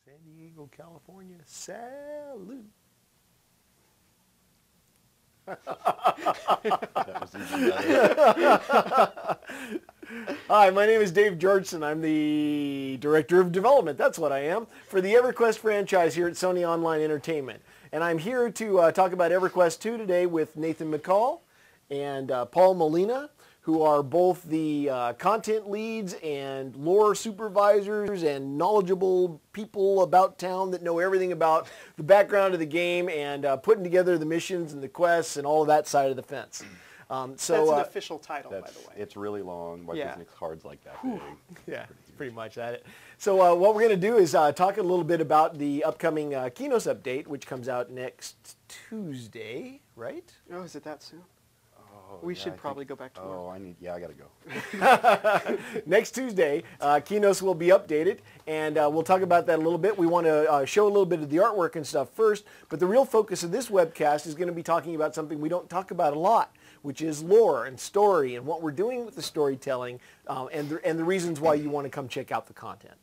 San Diego, California. Salute. Hi, my name is Dave Georgeson. I'm the Director of Development, that's what I am, for the EverQuest franchise here at Sony Online Entertainment. And I'm here to talk about EverQuest 2 today with Nathan McCall and Paul Molina, who are both the content leads and lore supervisors and knowledgeable people about town that know everything about the background of the game and putting together the missions and the quests and all of that side of the fence. That's an official title, by the way. It's really long. Why doesn't it cards like that big? Yeah, pretty much that. So what we're going to do is talk a little bit about the upcoming Qeynos update, which comes out next Tuesday, right? Oh, is it that soon? Oh, we should probably go back to work. Oh, I got to go. Next Tuesday, Qeynos will be updated, and we'll talk about that a little bit. We want to show a little bit of the artwork and stuff first, but the real focus of this webcast is going to be talking about something we don't talk about a lot, which is lore and story and what we're doing with the storytelling and the reasons why you want to come check out the content.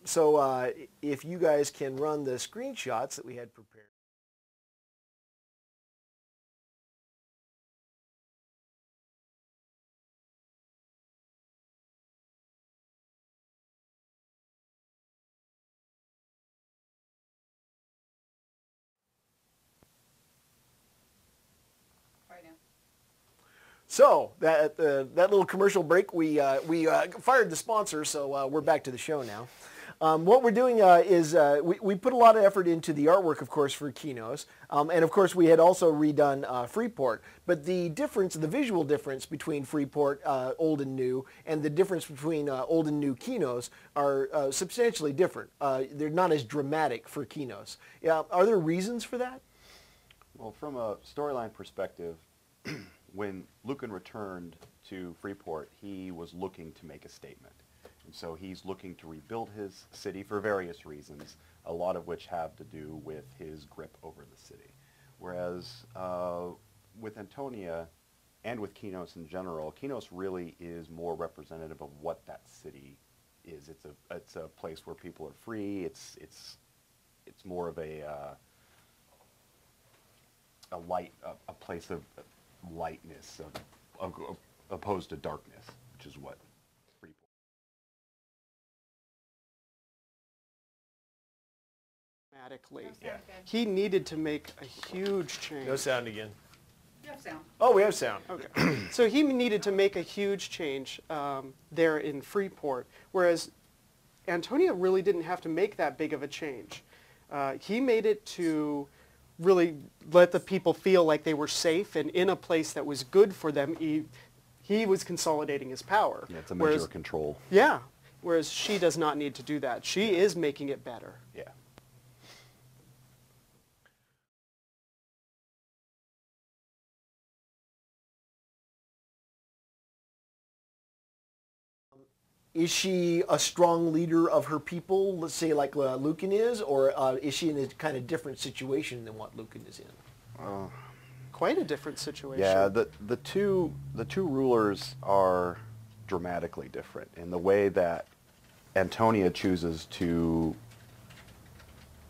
So if you guys can run the screenshots that we had prepared. So that little commercial break, we fired the sponsor, so we're back to the show now. What we're doing is we put a lot of effort into the artwork, of course, for Qeynos, and of course we had also redone Freeport. But the difference, the visual difference between Freeport, old and new, and the difference between old and new Qeynos are substantially different. They're not as dramatic for Qeynos. Are there reasons for that? Well, from a storyline perspective, when Lucan returned to Freeport, he was looking to make a statement. And so he's looking to rebuild his city for various reasons, a lot of which have to do with his grip over the city. Whereas with Antonia and with Qeynos in general, Qeynos really is more representative of what that city is. It's a place where people are free. It's more of a place of lightness opposed to darkness, which is what Freeport. Dramatically. Yeah. He needed to make a huge change. No sound again. You have sound. Oh, we have sound. Okay. So he needed to make a huge change there in Freeport, whereas Antonia really didn't have to make that big of a change. He made it to really let the people feel like they were safe and in a place that was good for them. He was consolidating his power. Yeah, it's a measure of control. Yeah, whereas she does not need to do that. She is making it better. Yeah. Is she a strong leader of her people, let's say like Lucan is, or is she in a kind of different situation than what Lucan is in? Quite a different situation. Yeah, the two rulers are dramatically different in the way that Antonia chooses to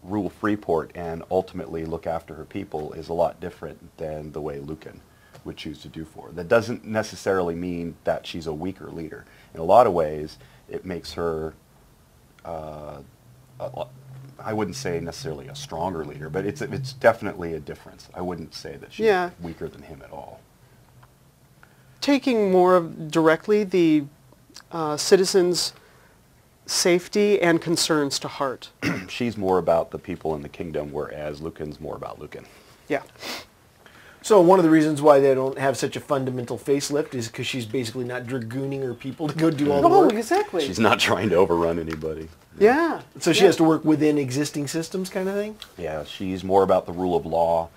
rule Freeport and ultimately look after her people is a lot different than the way Lucan would choose to do for her. That doesn't necessarily mean that she's a weaker leader. In a lot of ways, it makes her, I wouldn't say necessarily a stronger leader, but it's definitely a difference. I wouldn't say that she's weaker than him at all. Taking more directly the citizens' safety and concerns to heart. She's more about the people in the kingdom, whereas Lucan's more about Lucan. Yeah. So one of the reasons why they don't have such a fundamental facelift is because she's basically not dragooning her people to go do all the work. Exactly. She's not trying to overrun anybody. Yeah. So she has to work within existing systems kind of thing? Yeah, she's more about the rule of law,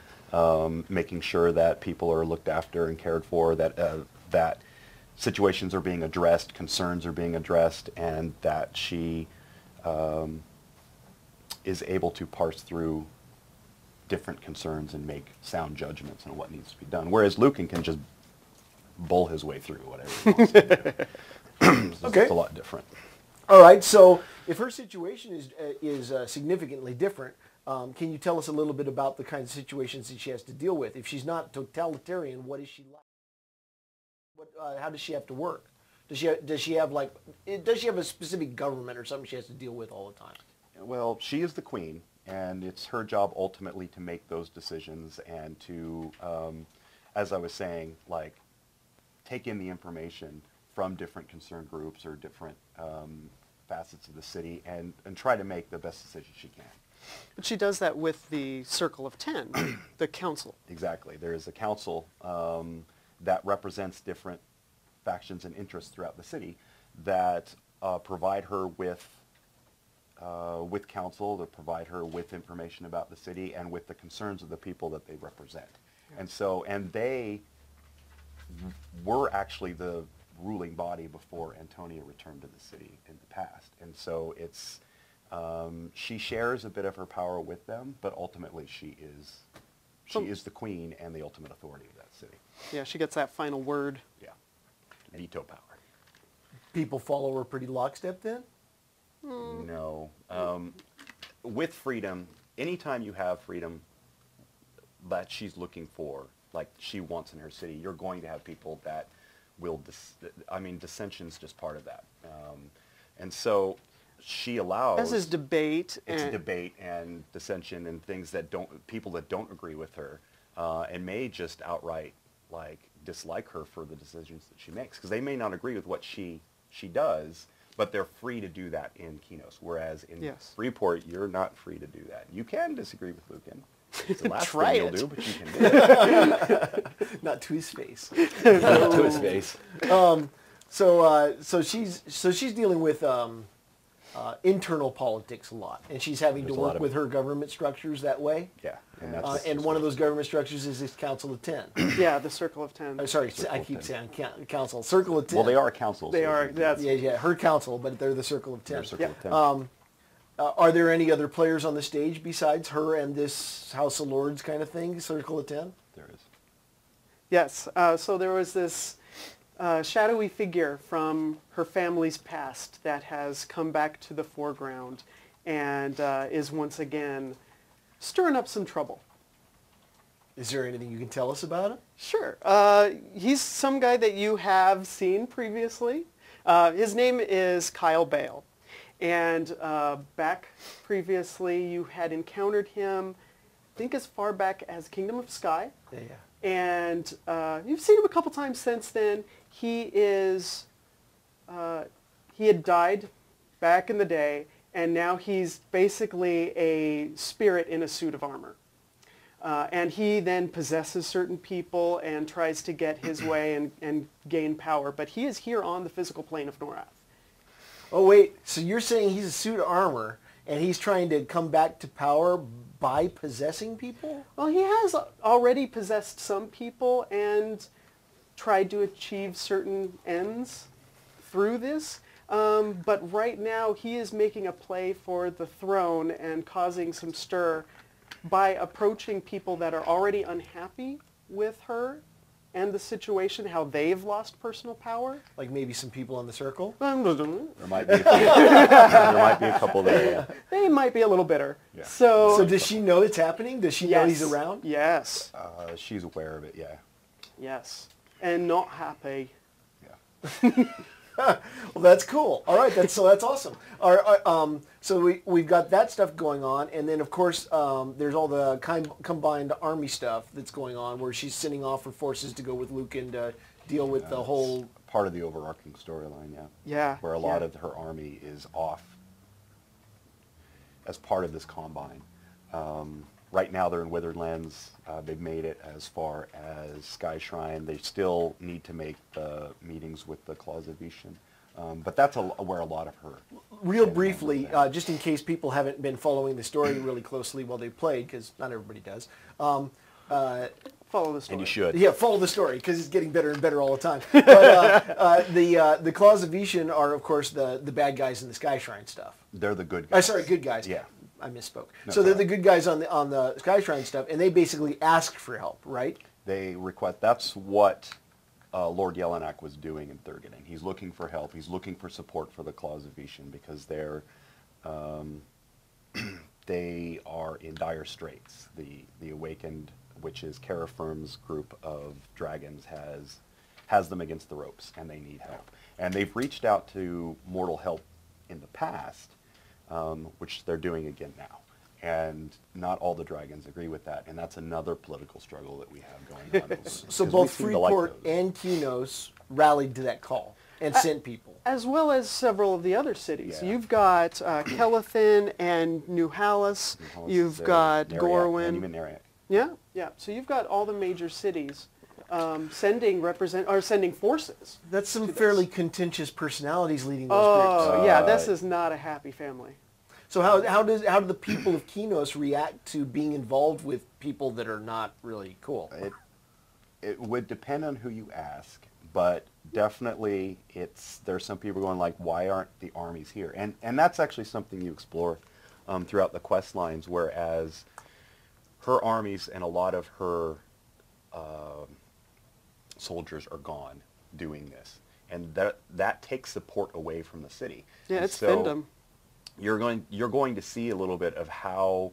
making sure that people are looked after and cared for, that situations are being addressed, concerns are being addressed, and that she is able to parse through different concerns and make sound judgments on what needs to be done. Whereas Lucan can just bull his way through whatever he wants to do. Okay. It's a lot different. All right, so if her situation is significantly different, can you tell us a little bit about the kinds of situations that she has to deal with? If she's not totalitarian, what is she like? How does she have to work? Does she have a specific government or something she has to deal with all the time? Well, she is the queen, and it's her job ultimately to make those decisions and to, as I was saying, like, take in the information from different concerned groups or different facets of the city and try to make the best decision she can. But she does that with the Circle of 10, the council. Exactly. There is a council that represents different factions and interests throughout the city that provide her with counsel, to provide her with information about the city and with the concerns of the people that they represent. Yeah. And they were actually the ruling body before Antonia returned to the city in the past. And so it's, she shares a bit of her power with them, but ultimately she is the queen and the ultimate authority of that city. Yeah, she gets that final word. Yeah. Veto power. People follow her pretty lockstep then? No. With freedom, anytime you have freedom that she's looking for, like she wants in her city, you're going to have people that will, dissension's just part of that. And so she allows... As is debate. It's debate and dissension and things that people that don't agree with her and may just outright dislike her for the decisions that she makes, because they may not agree with what she does, but they're free to do that in Qeynos. Whereas in Freeport, you're not free to do that. You can disagree with Lucan. It's the last thing you'll do, but you can do it. Not to his face. Not to his face. So she's dealing with internal politics a lot, and she's having to work with her government structures that way. Yeah, and one of those government structures is this Council of 10. Yeah, the Circle of 10. Sorry, I keep saying council. Circle of 10. Well, they are councils. They are. That's her council, but they're the Circle of 10. Circle of 10. Are there any other players on the stage besides her and this House of Lords kind of thing, Circle of 10? There is. Yes. So there was this shadowy figure from her family's past that has come back to the foreground and is once again stirring up some trouble. Is there anything you can tell us about him? Sure. He's some guy that you have seen previously. His name is Kyle Bale. And back previously, you had encountered him, I think as far back as Kingdom of Sky. Yeah. And you've seen him a couple times since then. He had died back in the day, and now he's basically a spirit in a suit of armor. And he then possesses certain people and tries to get his way and gain power. But he is here on the physical plane of Norath. Oh, wait. So you're saying he's a suit of armor, and he's trying to come back to power by possessing people? Well, he has already possessed some people and tried to achieve certain ends through this. But right now, he is making a play for the throne and causing some stir by approaching people that are already unhappy with her and the situation, how they've lost personal power. Like maybe some people on the circle? There might be a couple there. Yeah. They might be a little bitter. Yeah. So does she know it's happening? Does she know he's around? Yes. She's aware of it, yeah. Yes. And not happy. Yeah. Well, that's cool. All right, that's awesome. So we've got that stuff going on, and then of course there's all the combined army stuff that's going on, where she's sending off her forces to go with Lucan to deal with the whole part of the overarching storyline. Yeah. Yeah. Where a lot of her army is off as part of this combine. Right now they're in Withered Lands. They've made it as far as Sky Shrine. They still need to make the meetings with the Claws of Vishen. But that's where a lot of her... Real briefly, just in case people haven't been following the story really closely while they played, because not everybody does. Follow the story. And you should. Yeah, follow the story, because it's getting better and better all the time. But the Claws of Vishen are, of course, the bad guys in the Sky Shrine stuff. They're the good guys. Sorry, good guys. Yeah. I misspoke. No, so they're the good guys on the Sky Shrine stuff, and they basically ask for help, right? They request. That's what Lord Jelinek was doing in Thurgening. He's looking for help. He's looking for support for the Clausewitian because they are in dire straits. The Awakened, which is Carafirm's group of dragons, has them against the ropes, and they need help. And they've reached out to mortal help in the past, which they're doing again now. And not all the dragons agree with that, and that's another political struggle that we have going on. So both Freeport and Qeynos rallied to that call and sent people. As well as several of the other cities. Yeah. You've got Kelethin and New Hallis. You've got Nariak, Gorwyn. and even Nariak. Yeah, yeah. So you've got all the major cities sending forces. That's some fairly contentious personalities leading those groups. Oh, yeah. This is not a happy family. So how do the people of Qeynos react to being involved with people that are not really cool? It would depend on who you ask, but definitely there's some people going like, why aren't the armies here? And that's actually something you explore throughout the quest lines, whereas her armies and a lot of her soldiers are gone doing this, and that takes support away from the city. Yeah, and it's so Findom. You're going to see a little bit of how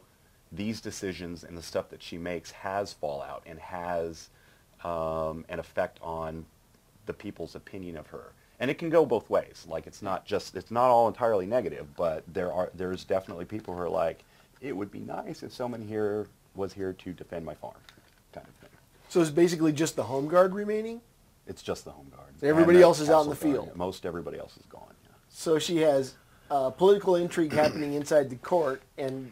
these decisions and the stuff that she makes has fallout and has an effect on the people's opinion of her. And it can go both ways. Like it's not all entirely negative, but there's definitely people who are like, it would be nice if someone here was here to defend my farm, kind of thing. So it's basically just the home guard remaining? It's just the home guard. So everybody else is out in the Castle Guard. field. Most everybody else is gone. Yeah. So she has political intrigue happening inside the court and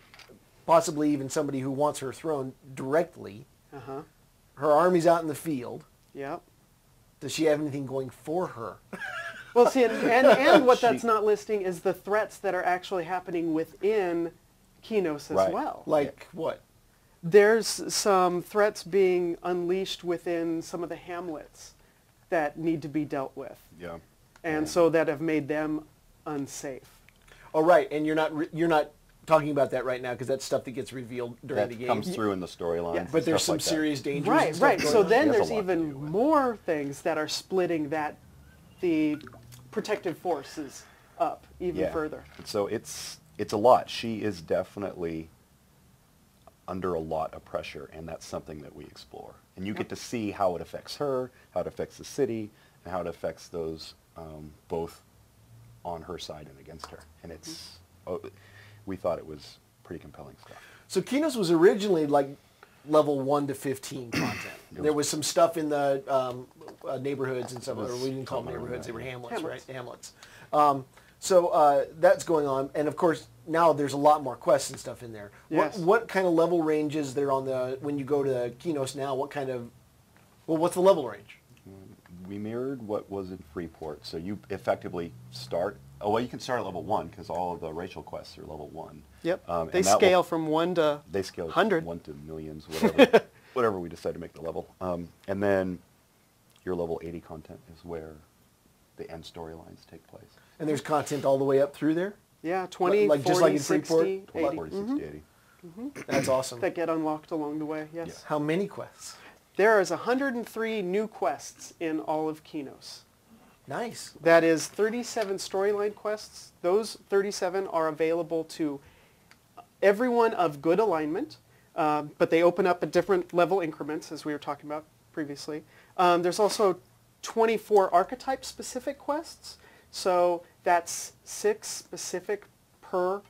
possibly even somebody who wants her throne directly. Uh-huh. Her army's out in the field. Yeah. Does she have anything going for her? Well, see, and what that's not listing is the threats that are actually happening within Qeynos as Right. well. Like what? There's some threats being unleashed within some of the hamlets that need to be dealt with. Yeah. And so that have made them unsafe. Oh, right, and you're not talking about that right now because that's stuff that gets revealed during the That game. comes through in the storyline. Yeah. But there's stuff some like that. serious dangers. Right, and stuff right. going So on. then It has a there's lot to even do with it. more things that are splitting the protective forces up even further. So it's a lot. She is definitely under a lot of pressure, and that's something that we explore. And you get to see how it affects her, how it affects the city, and how it affects those both on her side and against her. And we thought it was pretty compelling stuff. So Qeynos was originally like level 1 to 15 content. There was some stuff in the neighborhoods and stuff, or we didn't call them neighborhoods, they were hamlets, right? Hamlets. So that's going on, and of course now there's a lot more quests and stuff in there. Yes. What kind of level range is there when you go to Qeynos now? What's the level range? We mirrored what was in Freeport, so you effectively start. Oh, well, you can start at level 1 because all of the racial quests are level 1. Yep. And They that scale from 1 to They scale 100. 1 to millions, whatever, whatever we decide to make the level. And then your level 80 content is where the end storylines take place. And there's content all the way up through there? Yeah, 20, Like 40, just like in 60, Freeport? 80. 40, 60, 80. That's awesome. That get unlocked along the way, yes. Yeah. How many quests? There is 103 new quests in all of Qeynos. Nice. That is 37 storyline quests. Those 37 are available to everyone of good alignment, but they open up at different level increments, as we were talking about previously. There's also 24 archetype-specific quests, so that's 6 specific per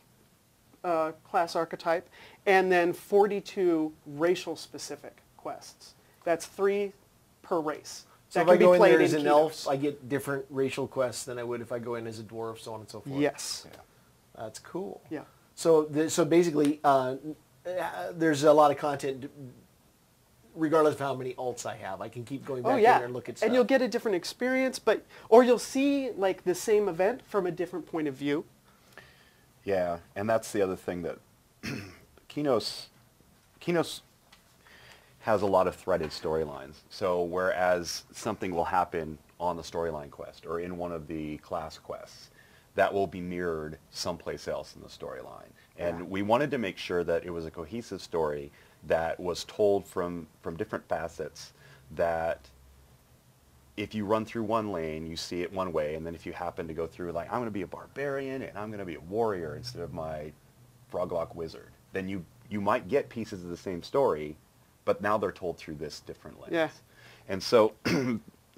class archetype, and then 42 racial-specific quests. That's 3 per race. So That if I can be go in played there as an elf, Qeynos. I get different racial quests than I would if I go in as a dwarf, so on and so forth. Yes. Yeah. That's cool. Yeah. So basically, there's a lot of content regardless of how many alts I have. I can keep going back Oh in yeah, there and look at stuff. and you'll get a different experience, or you'll see like the same event from a different point of view. Yeah, and that's the other thing that Qeynos has a lot of threaded storylines. So whereas something will happen on the storyline quest or in one of the class quests, that will be mirrored someplace else in the storyline. And we wanted to make sure that it was a cohesive story that was told from different facets that if you run through one lane, you see it one way, and then if you happen to go through, like, I'm going to be a barbarian and I'm going to be a warrior instead of my Froglock wizard, then you might get pieces of the same story, but now they're told through this different lens. Yeah. And so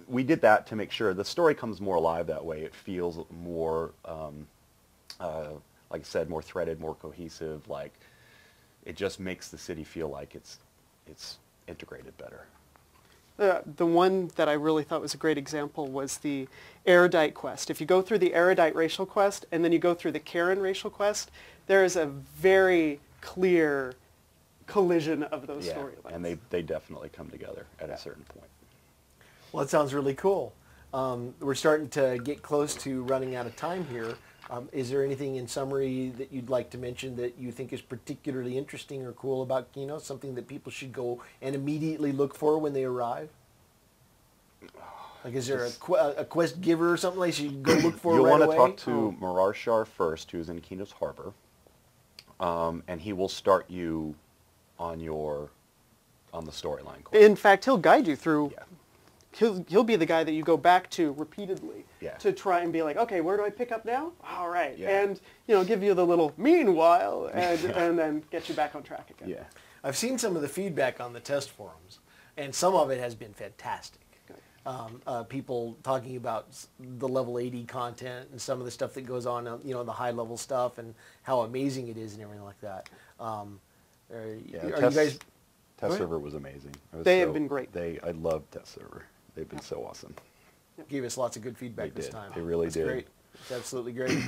we did that to make sure the story comes more alive that way. It feels more, like I said, more threaded, more cohesive. Like, it just makes the city feel like it's integrated better. The one that I really thought was a great example was the Erudite quest. If you go through the Erudite racial quest and then you go through the Karen racial quest, there is a very clear collision of those storylines. And they definitely come together at a certain point. Well, that sounds really cool. We're starting to get close to running out of time here. Is there anything in summary that you'd like to mention that you think is particularly interesting or cool about Qeynos? Something that people should go and immediately look for when they arrive? Like, is there a quest giver or something like you go look for You'll right away? want to talk to Mararshar first, who's in Qeynos Harbor, and he will start you on the storyline course. In fact, he'll guide you through. Yeah. He'll be the guy that you go back to repeatedly Yeah. to try and be like, okay, where do I pick up now? All right, Yeah. and give you the little meanwhile, and then get you back on track again. Yeah. I've seen some of the feedback on the test forums, and some of it has been fantastic. People talking about the level 80 content and some of the stuff that goes on, the high level stuff and how amazing it is and everything like that. Are you guys? Test server was amazing. They have been great. I love test server. They've been so awesome. Gave us lots of good feedback this time. They really did. Great. It's absolutely great.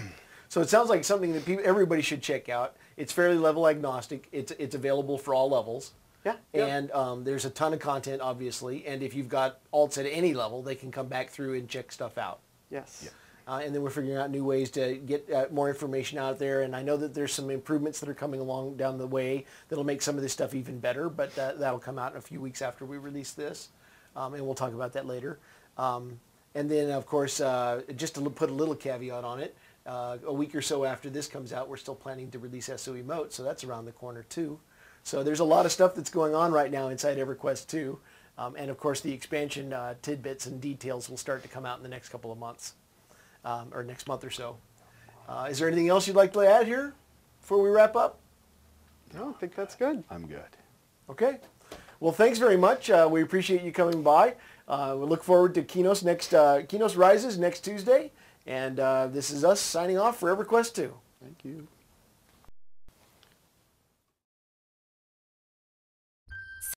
So it sounds like something that everybody should check out. It's fairly level agnostic. It's available for all levels. Yeah. And there's a ton of content, obviously. And if you've got alts at any level, they can come back through and check stuff out. Yes. Yeah. And then we're figuring out new ways to get more information out there. And I know that there's some improvements that are coming along down the way that'll make some of this stuff even better. But that'll come out in a few weeks after we release this. And we'll talk about that later. And then, of course, just to put a little caveat on it, a week or so after this comes out, we're still planning to release SOE Moat. So that's around the corner, too. So there's a lot of stuff that's going on right now inside EverQuest 2. And, of course, the expansion tidbits and details will start to come out in the next couple of months. Or next month or so. Is there anything else you'd like to add here before we wrap up? No, I think that's good. I'm good. Okay. Well, thanks very much. We appreciate you coming by. We look forward to Qeynos Rises next Tuesday. And this is us signing off for EverQuest 2. Thank you.